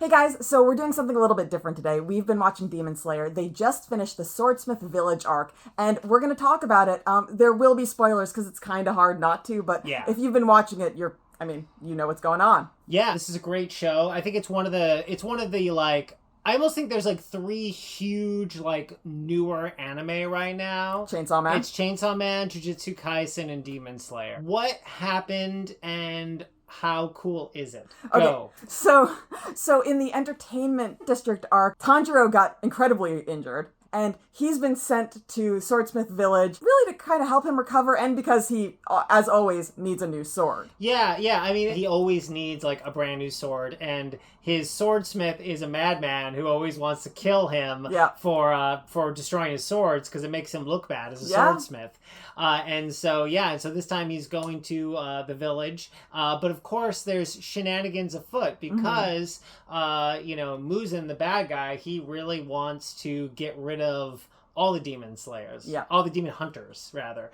Hey guys, so we're doing something a little bit different today. We've been watching Demon Slayer. They just finished the Swordsmith Village arc, and we're going to talk about it. There will be spoilers because it's kind of hard not to, but if you've been watching it, you know what's going on. Yeah, this is a great show. I think it's one of the like, I almost think there's like 3 huge like newer anime right now. Chainsaw Man. It's Chainsaw Man, Jujutsu Kaisen, and Demon Slayer. What happened and how cool is it? Go. Okay, so in the entertainment district arc, Tanjiro got incredibly injured, and he's been sent to Swordsmith Village really to kind of help him recover, and because he, as always, needs a new sword. Yeah. I mean, he always needs like a brand new sword, and his swordsmith is a madman who always wants to kill him for destroying his swords because it makes him look bad as a swordsmith. And so this time he's going to the village. But of course, there's shenanigans afoot because, Muzan, the bad guy, he really wants to get rid of all the demon slayers. Yeah. All the demon hunters, rather.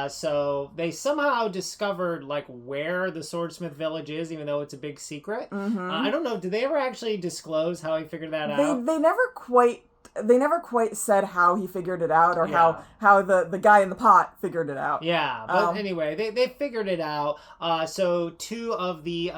So they somehow discovered, like, where the Swordsmith village is, even though it's a big secret. I don't know, did they ever actually disclose how he figured that out? They never quite said how he figured it out or how the guy in the pot figured it out. Yeah, but anyway, they figured it out. So 2 of the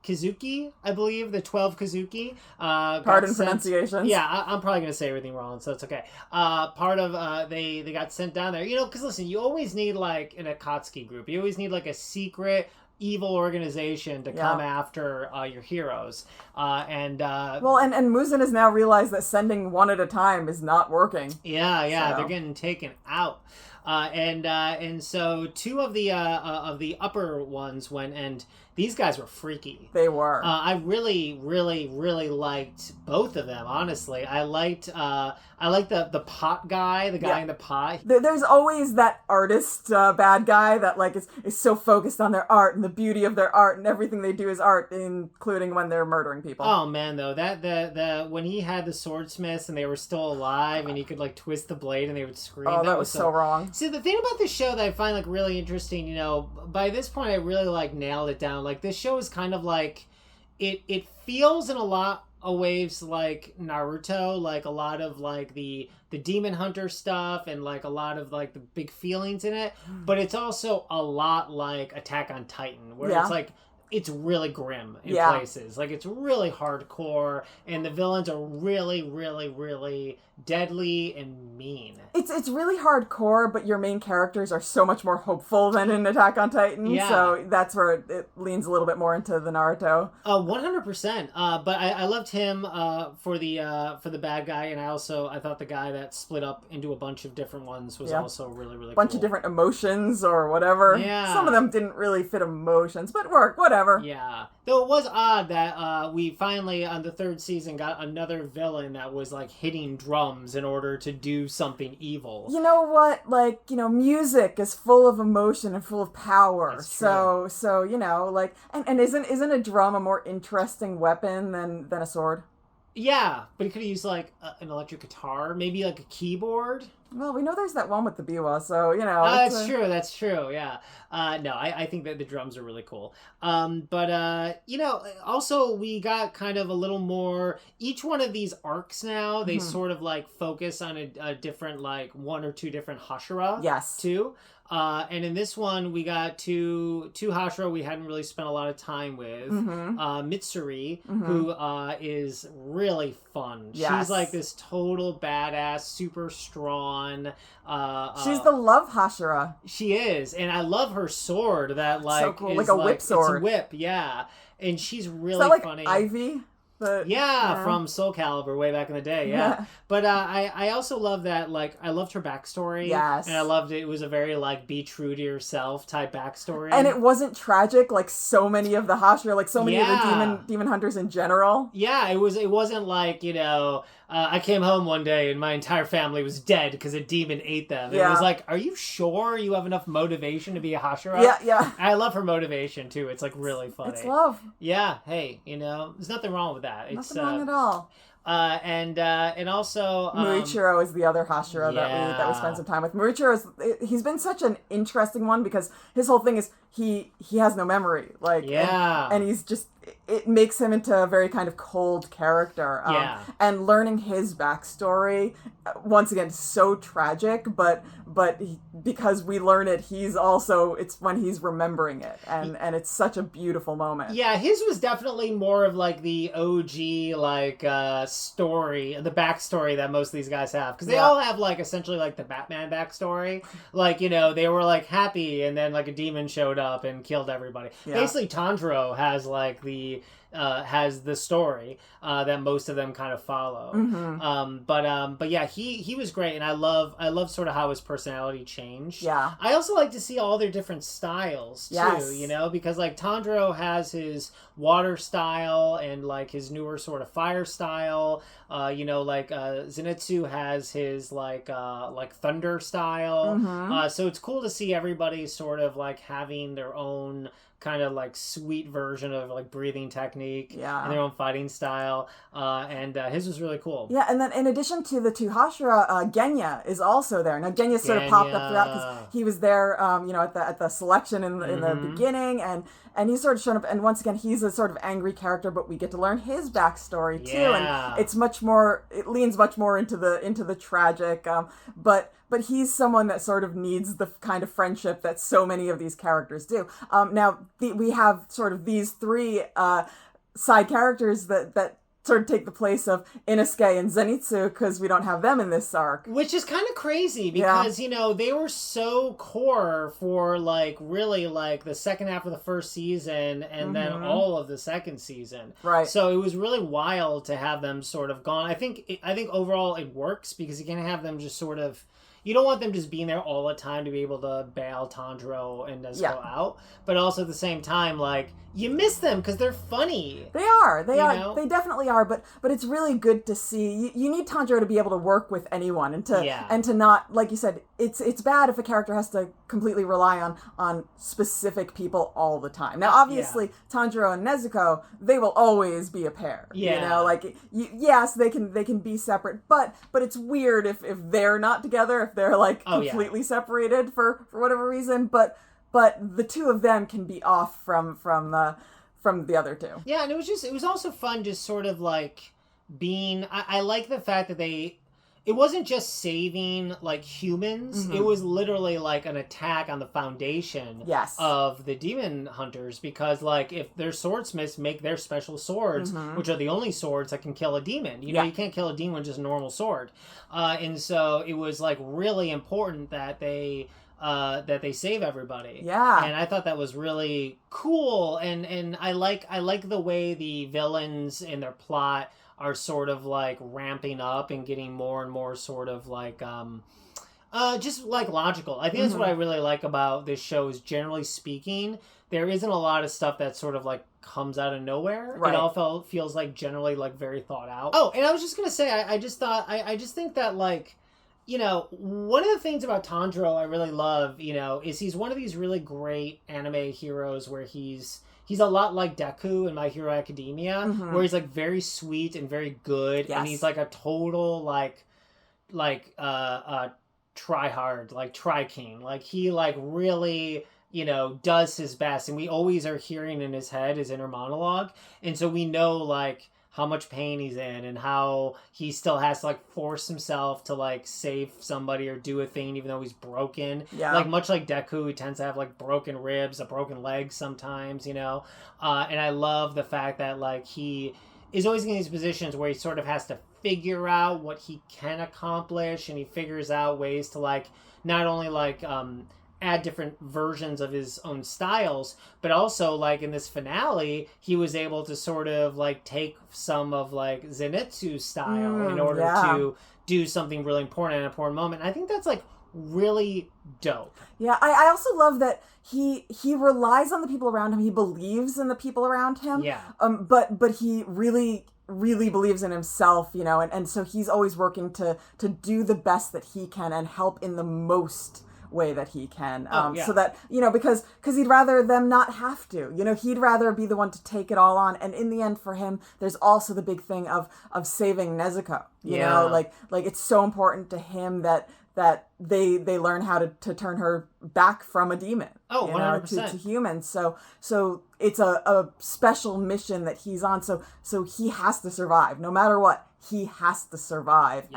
Kizuki, I believe, the 12 Kizuki. Pardon pronunciations. Yeah, I'm probably going to say everything wrong, so it's okay. They got sent down there. Because listen, you always need, like, an Akatsuki group. You always need, like, a secret evil organization to come after your heroes. And Muzan has now realized that sending one at a time is not working. Yeah, they're getting taken out. And so 2 of the upper ones went, and these guys were freaky. They were. I really, really, really liked both of them. Honestly, I liked the pot guy, the guy in the pot. There's always that artist bad guy that like is so focused on their art and the beauty of their art, and everything they do is art, including when they're murdering people. Oh man, though the when he had the swordsmiths and they were still alive and he could like twist the blade and they would scream. Oh, that was so wrong. See, the thing about this show that I find like really interesting, by this point I really like nailed it down. Like this show is kind of like it feels in a lot of ways like Naruto, like a lot of like the demon hunter stuff and like a lot of like the big feelings in it, but it's also a lot like Attack on Titan, where it's like it's really grim in places. Like it's really hardcore and the villains are really, really, really deadly and mean. It's really hardcore, but your main characters are so much more hopeful than in Attack on Titan. Yeah. So that's where it leans a little bit more into the Naruto. 100%. But I loved him for the bad guy, and I thought the guy that split up into a bunch of different ones was also really, really bunch of different emotions or whatever. Yeah. Some of them didn't really fit emotions, but work, whatever. Yeah. Though it was odd that we finally, on the 3rd season, got another villain that was like hitting drums in order to do something evil. You know what? Like, music is full of emotion and full of power. That's true. So like, and isn't a drum a more interesting weapon than a sword? Yeah, but he could have used like an electric guitar, maybe like a keyboard. Well, we know there's that one with the biwa, so, That's true, yeah. No, I think that the drums are really cool. Also we got kind of a little more, each one of these arcs now, they sort of like focus on a different, like 1 or 2 different Hashira. Yes. Too. And in this one, we got two Hashira we hadn't really spent a lot of time with. Mitsuri, who is really fun. Yes. She's like this total badass, super strong. She's the love Hashira. She is, and I love her sword. That like so cool. Like a whip sword. It's a whip, yeah. And she's really is that like funny. Ivy? From Soul Calibur way back in the day, yeah. But I also love that, like, I loved her backstory. Yes. And I loved it was a very, like, be true to yourself type backstory. And it wasn't tragic like so many of the Hashira, like so many of the demon hunters in general. Yeah, it wasn't like, I came home one day and my entire family was dead because a demon ate them. It was like, are you sure you have enough motivation to be a Hashira? Yeah. I love her motivation, too. It's, like, really funny. It's love. Yeah, hey, there's nothing wrong with that. Nothing wrong at all. And also Muichiro is the other Hashira that we spent some time with. Muichiro he's been such an interesting one because his whole thing is he has no memory, like and he's just it makes him into a very kind of cold character. And learning his backstory, once again, so tragic, but because we learn it, it's when he's remembering it, and it's such a beautiful moment. Yeah, his was definitely more of like the OG story, the backstory that most of these guys have, because they all have like essentially like the Batman backstory, like, you know, they were like happy and then like a demon showed up and killed everybody. Basically, Tanjiro has like has the story that most of them kind of follow. But yeah, he was great, and I love sort of how his personality changed. Yeah. I also like to see all their different styles too, you know, because like Tanjiro has his water style and like his newer sort of fire style. You know, like Zenitsu has his like thunder style. So it's cool to see everybody sort of like having their own kind of like sweet version of like breathing technique and their own fighting style, and his was really cool. Yeah, and then in addition to the two Hashira, Genya is also there. Now Genya sort of popped up throughout because he was there, you know, at the selection in the beginning, and he's sort of shown up. And once again, he's a sort of angry character, but we get to learn his backstory too, and it's much more. It leans much more into the tragic, but he's someone that sort of needs the kind of friendship that so many of these characters do. Now, we have sort of these three side characters that sort of take the place of Inosuke and Zenitsu, because we don't have them in this arc. Which is kind of crazy, because, you know, they were so core for, like, really, like, the second half of the first season, and then all of the second season. Right. So it was really wild to have them sort of gone. I think overall it works, because you can have them just sort of... You don't want them just being there all the time to be able to bail Tanjiro and Nezuko out, but also at the same time, like, you miss them because they're funny. They are. They definitely are. But it's really good to see. You need Tanjiro to be able to work with anyone and to not, like you said, it's bad if a character has to completely rely on specific people all the time. Now, obviously, Tanjiro and Nezuko, they will always be a pair. Yeah. You know, like, yes, they can be separate, but it's weird if they're not together, if they're like completely separated for whatever reason. But the two of them can be off from the other two. Yeah, and it was also fun just sort of like being... I like the fact that it wasn't just saving like humans. It was literally like an attack on the foundation of the demon hunters, because like if their swordsmiths make their special swords, which are the only swords that can kill a demon. You know, you can't kill a demon with just a normal sword. And so it was like really important that they save everybody. Yeah. And I thought that was really cool, and I like the way the villains in their plot are sort of like ramping up and getting more and more sort of like just like logical. I think that's what I really like about this show, is generally speaking, there isn't a lot of stuff that sort of like comes out of nowhere. Right. It all feels like generally like very thought out. Oh, and I was just gonna say, I just think that, like, you know, one of the things about Tanjiro I really love, you know, is he's one of these really great anime heroes where he's a lot like Deku in My Hero Academia, where he's like very sweet and very good, and he's like a total try hard, like try king. Like he like really, you know, does his best, and we always are hearing in his head his inner monologue, and so we know like how much pain he's in and how he still has to like force himself to like save somebody or do a thing even though he's broken. Yeah. Like much like Deku, he tends to have like broken ribs, a broken leg sometimes, you know. And I love the fact that like he is always in these positions where he sort of has to figure out what he can accomplish, and he figures out ways to like not only like add different versions of his own styles, but also like in this finale he was able to sort of like take some of like Zenitsu's style in order to do something really important at an important moment. And I think that's like really dope. Yeah, I also love that he relies on the people around him. He believes in the people around him. Yeah. But he really believes in himself, you know, and so he's always working to do the best that he can and help in the most way that he can, so that, you know, because he'd rather them not have to, you know, he'd rather be the one to take it all on. And in the end, for him, there's also the big thing of saving Nezuko, you know, like it's so important to him that they learn how to turn her back from a demon, 100%. To humans. So it's a special mission that he's on. So he has to survive no matter what. He has to survive,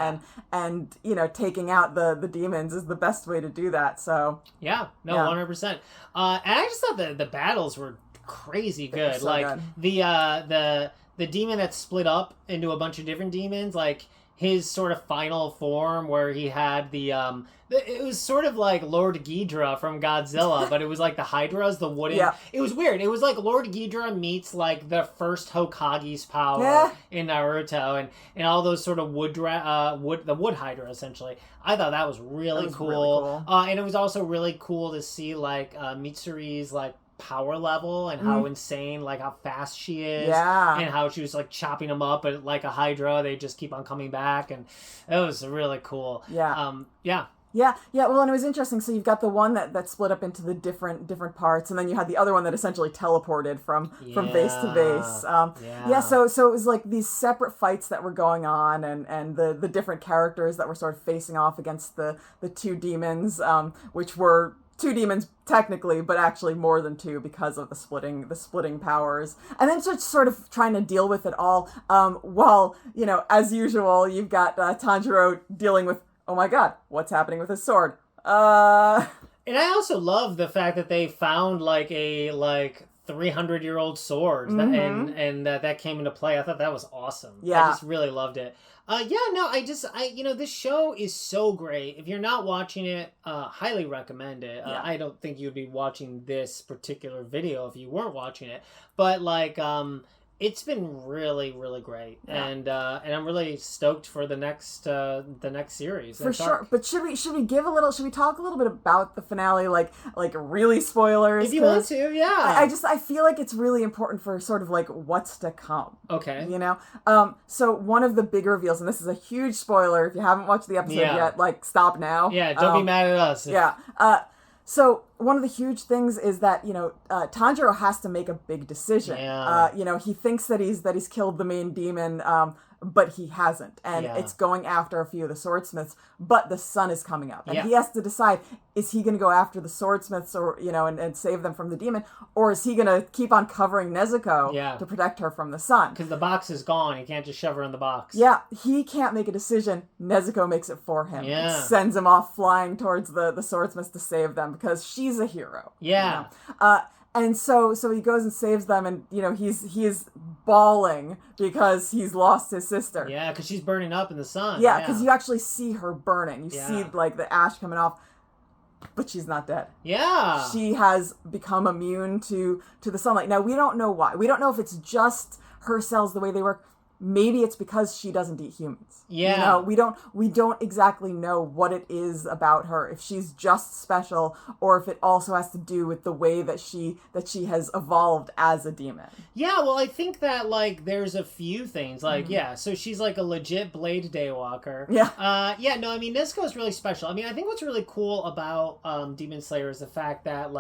and taking out the demons is the best way to do that. So 100%. And I just thought the battles were crazy good. So like good. The demon that split up into a bunch of different demons, like his sort of final form where he had it was sort of like Lord Ghidorah from Godzilla, but it was like the Hydras, the wooden. Yeah. It was weird. It was like Lord Ghidorah meets like the first Hokage's power in Naruto, and all those sort of the wood Hydra essentially. I thought that was really cool. Really cool. And it was also really cool to see like Mitsuri's like power level and how insane, like how fast she is, and how she was like chopping them up, but like a Hydra, they just keep on coming back, and it was really cool. Well, and it was interesting. So you've got the one that split up into the different parts, and then you had the other one that essentially teleported from base to base. So it was like these separate fights that were going on, and the different characters that were sort of facing off against the two demons, which were two demons technically, but actually more than two because of the splitting powers. And then just sort of trying to deal with it all, while, as usual, you've got Tanjiro dealing with, oh my god, what's happening with his sword? And I also love the fact that they found like a 300-year-old sword, and that came into play. I thought that was awesome. I just really loved it. This show is so great. If you're not watching it, highly recommend it. I don't think you'd be watching this particular video if you weren't watching it. But it's been really, really great, and I'm really stoked for the next series. For sure. Arc. But should we talk a little bit about the finale, like really spoilers? If you want to, I feel like it's really important for sort of like what's to come. Okay. So one of the big reveals, and this is a huge spoiler if you haven't watched the episode yet, like stop now. Yeah, don't be mad at us. So one of the huge things is that, Tanjiro has to make a big decision. He thinks that he's killed the main demon, but he hasn't. And it's going after a few of the swordsmiths, but the sun is coming up. And he has to decide, is he going to go after the swordsmiths or, and save them from the demon? Or is he going to keep on covering Nezuko to protect her from the sun? Because the box is gone. He can't just shove her in the box. Yeah, he can't make a decision. Nezuko makes it for him. Yeah. Sends him off flying towards the swordsmiths to save them because she's a hero. Yeah. And so he goes and saves them, and he is bawling because he's lost his sister. Yeah, because she's burning up in the sun. Yeah, because you actually see her burning. You see like the ash coming off, but she's not dead. Yeah, she has become immune to the sunlight. Now we don't know why. We don't know if it's just her cells the way they work. Maybe it's because she doesn't eat humans. Yeah. We don't exactly know what it is about her, if she's just special or if it also has to do with the way that she has evolved as a demon. Yeah, well, I think that there's a few things. So she's like a legit blade daywalker. Yeah. Nezuko is really special. I think what's really cool about Demon Slayer is the fact that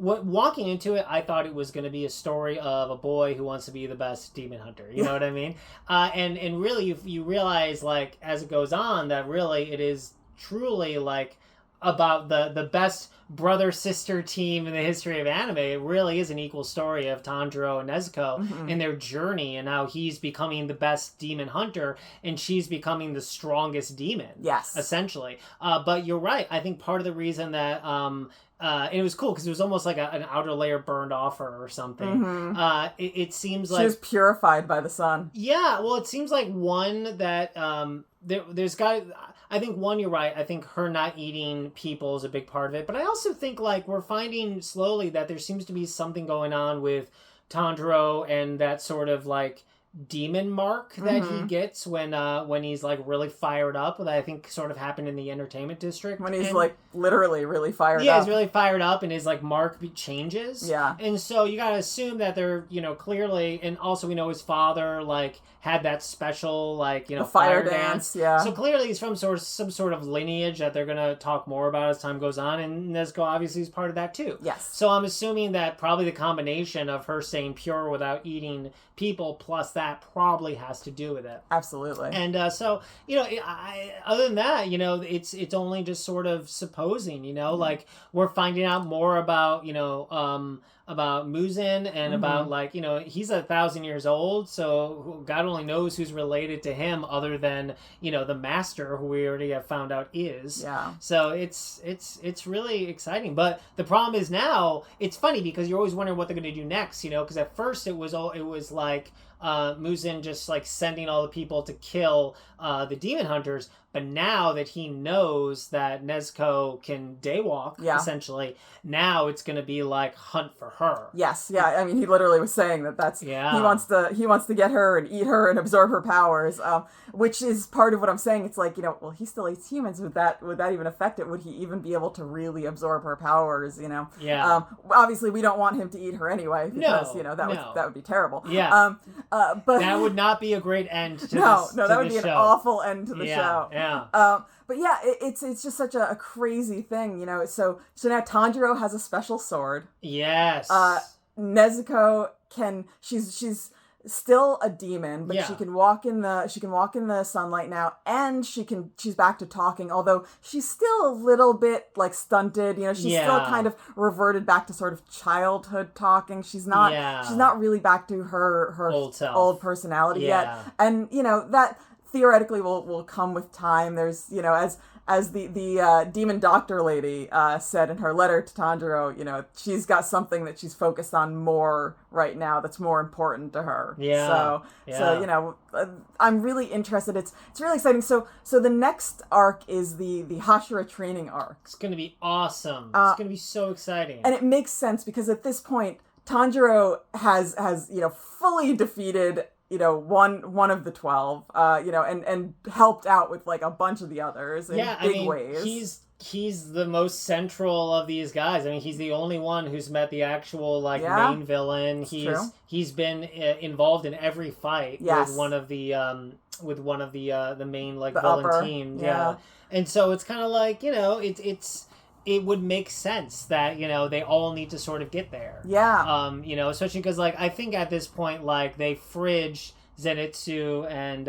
walking into it, I thought it was going to be a story of a boy who wants to be the best demon hunter. You know what I mean? And really, you realize, as it goes on, that really it is truly, about the best brother-sister team in the history of anime. It really is an equal story of Tanjiro and Nezuko and their journey and how he's becoming the best demon hunter and she's becoming the strongest demon. Yes. Essentially. But you're right. I think part of the reason that... and it was cool because it was almost like an outer layer burned off her or something. It seems like... She was purified by the sun. Yeah, well, it seems like one that... there's got... I think, one, you're right. I think her not eating people is a big part of it. But I also think, we're finding slowly that there seems to be something going on with Tanjiro and that sort of, demon mark that he gets when he's really fired up, that I think sort of happened in the entertainment district when he's literally really fired up. Yeah, he's really fired up and his mark changes. Yeah, and so you gotta assume that they're clearly, and also we know his father had that special the fire dance. Yeah, so clearly he's from some sort of lineage that they're gonna talk more about as time goes on, and Nezuko obviously is part of that too. Yes, so I'm assuming that probably the combination of her staying pure without eating people plus that probably has to do with it. Absolutely. And so, you know, other than that, you know, it's only just sort of supposing, you know, like we're finding out more about, you know, about Muzin and about, like, you know, he's 1,000 years old, so God only knows who's related to him other than, you know, the master, who we already have found out is. Yeah. So it's really exciting. But the problem is now, it's funny because you're always wondering what they're going to do next, you know, because at first it was like Muzin just like sending all the people to kill the demon hunters, but now that he knows that Nezuko can daywalk, essentially, now it's going to be like hunt for her. Yes, yeah. I mean, he literally was saying that's he wants to get her and eat her and absorb her powers, which is part of what I'm saying. It's like, you know, well, he still eats humans. Would that even affect it? Would he even be able to really absorb her powers? You know. Yeah. Obviously, we don't want him to eat her anyway because you know that would be terrible. Yeah. But that would not be a great end to that would be an awful end to the show. Yeah. But yeah, it's just such a crazy thing, you know. So now Tanjiro has a special sword. Yes. Nezuko she's still a demon, but she can walk in the sunlight now, and she's back to talking, although she's still a little bit like stunted, you know. She's still kind of reverted back to sort of childhood talking. She's not really back to her old personality yet. And you know, that theoretically will come with time. There's, you know, as the demon doctor lady said in her letter to Tanjiro, you know, she's got something that she's focused on more right now that's more important to her. So you know, I'm really interested. It's really exciting. So the next arc is the Hashira training arc. It's going to be awesome. It's going to be so exciting. And it makes sense because at this point Tanjiro has you know, fully defeated, you know, one of the 12, you know, and helped out with like a bunch of the others in big ways. He's the most central of these guys. I mean, he's the only one who's met the actual like main villain. He's been involved in every fight with one of the main like the villain upper, teams. Yeah. And so it's kind of like, you know, it would make sense that, you know, they all need to sort of get there. Yeah. You know, especially because, like, I think at this point, like, they fridge Zenitsu and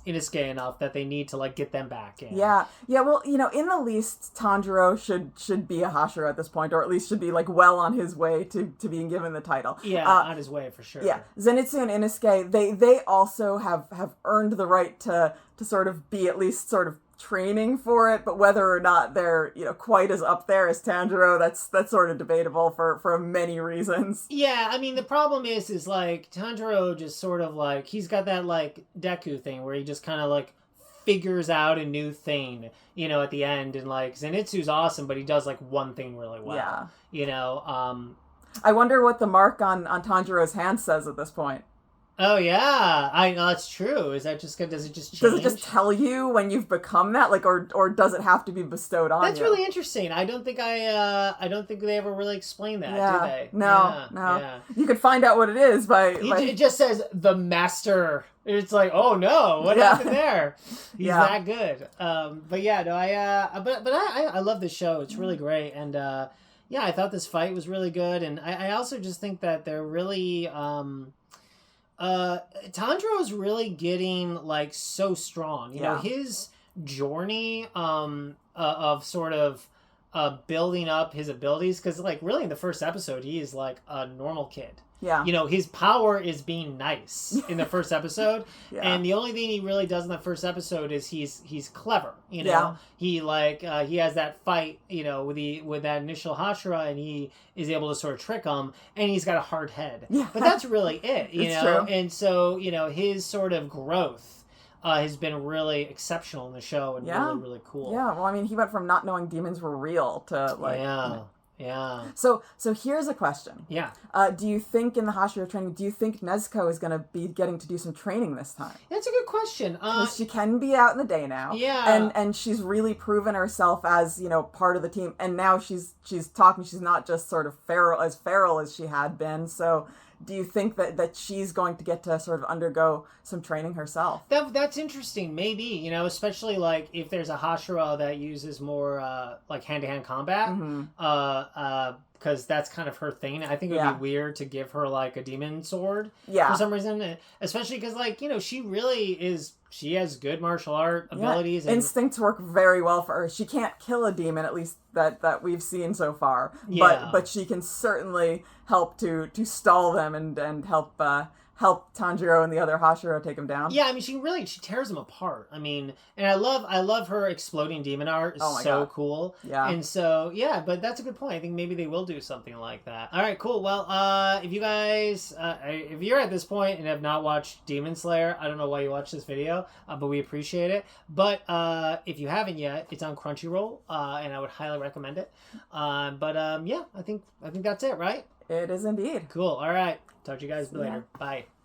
Inosuke enough that they need to, like, get them back in. Yeah. Yeah, well, you know, in the least, Tanjiro should be a Hashira at this point, or at least should be, like, well on his way to being given the title. Yeah, on his way, for sure. Yeah. Zenitsu and Inosuke, they also have earned the right to sort of be at least sort of training for it, but whether or not they're, you know, quite as up there as Tanjiro, that's sort of debatable for many reasons. Yeah, I mean, the problem is like Tanjiro just sort of like, he's got that like Deku thing where he just kind of like figures out a new thing, you know, at the end, and like Zenitsu's awesome, but he does like one thing really well. Yeah. You know, I wonder what the mark on Tanjiro's hand says at this point. Oh yeah, I know, that's true. Is that just good? Does it just change? Does it just tell you when you've become that, like, or does it have to be bestowed on you? That's really interesting. I don't think they ever really explain that, do they? No. Yeah. You could find out what it is by. It just says the master. It's like, oh no, what happened there? He's that good. But yeah, no, I love this show. It's really great, and yeah, I thought this fight was really good, and I also just think that they're really. Tanjiro is really getting like so strong. You know, his journey of sort of building up his abilities, because like really in the first episode he is like a normal kid. Yeah. You know, his power is being nice in the first episode. And the only thing he really does in the first episode is he's clever. You know, he like he has that fight, you know, with that initial Hashira, and he is able to sort of trick him, and he's got a hard head. Yeah. But that's really it, you know. True. And so, you know, his sort of growth has been really exceptional in the show, and really, really cool. Yeah, well, I mean, he went from not knowing demons were real to like... Yeah. So here's a question. Yeah. Do you think in the Hashira training, do you think Nezuko is going to be getting to do some training this time? That's a good question. Because she can be out in the day now. Yeah. And she's really proven herself as, you know, part of the team. And now she's talking. She's not just sort of feral as she had been. So do you think that she's going to get to sort of undergo some training herself? That's interesting. Maybe, you know, especially like if there's a Hashira that uses more like hand-to-hand combat. because that's kind of her thing. I think it would be weird to give her like a demon sword for some reason, especially because like she really is. She has good martial art abilities. And instincts work very well for her. She can't kill a demon, at least that we've seen so far. But she can certainly help to stall them and help Tanjiro and the other Hashira take him down. Yeah, I mean, she tears them apart. I mean, and I love her exploding demon art. It's so cool. Yeah. And so, but that's a good point. I think maybe they will do something like that. All right, cool. Well, if you guys, if you're at this point and have not watched Demon Slayer, I don't know why you watched this video, but we appreciate it. But if you haven't yet, it's on Crunchyroll, and I would highly recommend it. I think that's it, right? It is indeed. Cool. All right. Talk to you guys later. Bye.